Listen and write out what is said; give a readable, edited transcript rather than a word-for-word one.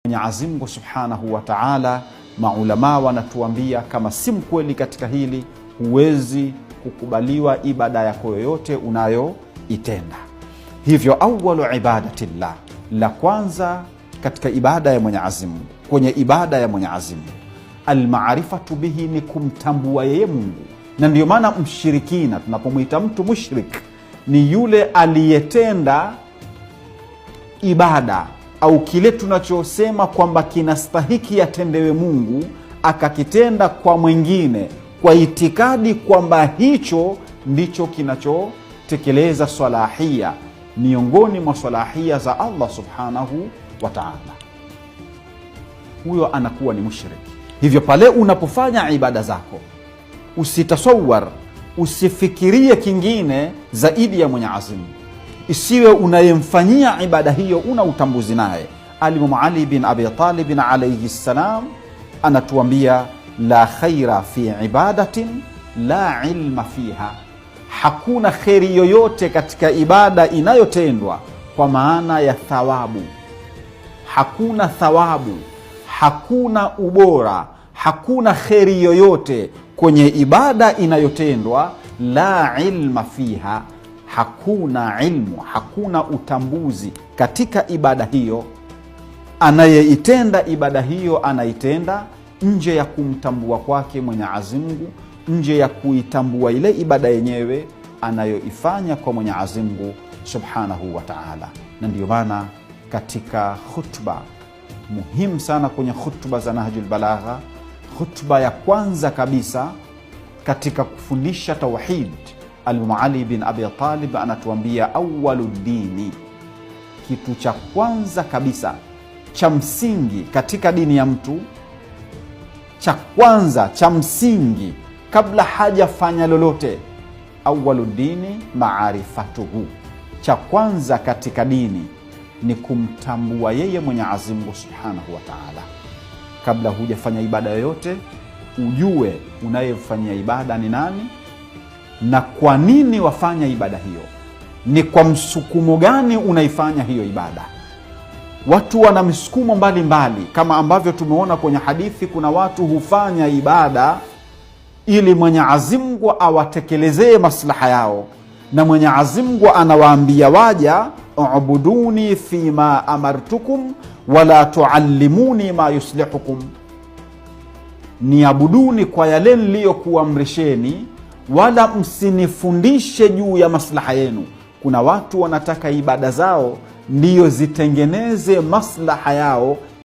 Mwenyezi Mungu Subhanahu wa Ta'ala, maulama wanatuambia kama si mkweli katika hili, huwezi kukubaliwa ibada yako yoyote unayoitenda. Hivyo awwalu ibadatillah, la kwanza katika ibada ya Mwenyezi Mungu, kwenye ibada ya Mwenyezi Mungu, almaarifatu bihi, ni kumtambua yeye Mungu. Na ndio maana mshirikina, tunapomwita mtu mushrik, ni yule aliyetenda ibada au kile tunachosema kwamba kinastahiki atendewe Mungu, akakitenda kwa mwingine kwa itikadi kwamba hicho ndicho kinachotekeleza salahia miongoni mwa salahia za Allah Subhanahu wa Ta'ala. Huyo anakuwa ni mushrik. Hivyo pale unapofanya ibada zako, usitasawar, usifikirie kingine zaidi ya Mwenyezi Mungu. Isiwe unayemfanyia ibada hiyo una utambuzi naye. Al-Imam Ali bin Abi Talib alayhi salam anatuambia, la khaira fi ibadatin la ilma fiha, hakuna kheri yoyote katika ibada inayotendwa kwa maana ya thawabu. Hakuna thawabu, hakuna ubora, hakuna kheri yoyote kwenye ibada inayotendwa la ilma fiha, hakuna ilmu, hakuna utambuzi katika ibada hiyo. Anayeitenda ibada hiyo anaitenda nje ya kumtambua kwake Mwenyezi Mungu, nje ya kuitambua ile ibada yenyewe anayoifanya kwa Mwenyezi Mungu Subhanahu wa Ta'ala. Na ndiyo maana katika khutba muhimu sana kwenye khutba za Nahjul Balagha, khutba ya kwanza kabisa katika kufundisha tauhid, Al-Imam Ali bin Abi Talib anatuambia, awwalu dini, kitu cha kwanza kabisa cha msingi katika dini ya mtu, cha kwanza cha msingi kabla hajafanya lolote, awwalu dini maarifatuhu, cha kwanza katika dini ni kumtambua yeye Mwenyezi Mungu Subhanahu wa Ta'ala. Kabla hujafanya ibada yoyote, ujue unayefanyia ibada ni nani na kwa nini wafanya ibada hiyo, ni kwa msukumo gani unaifanya hiyo ibada. Watu wana misukumo mbalimbali, kama ambavyo tumeona kwenye hadithi. Kuna watu hufanya ibada ili Mwenyezi Mungu awatekelezee maslaha yao, na Mwenyezi Mungu anawaambia waja, ubuduni fima amartukum wala tuallimuni ma yuslihukum, niabuduni kwa yale niliyokuamrisheni, wala msinifundishe juu ya maslaha yenu. Kuna watu wanataka ibada zao ndiyo zitengeneze maslaha yao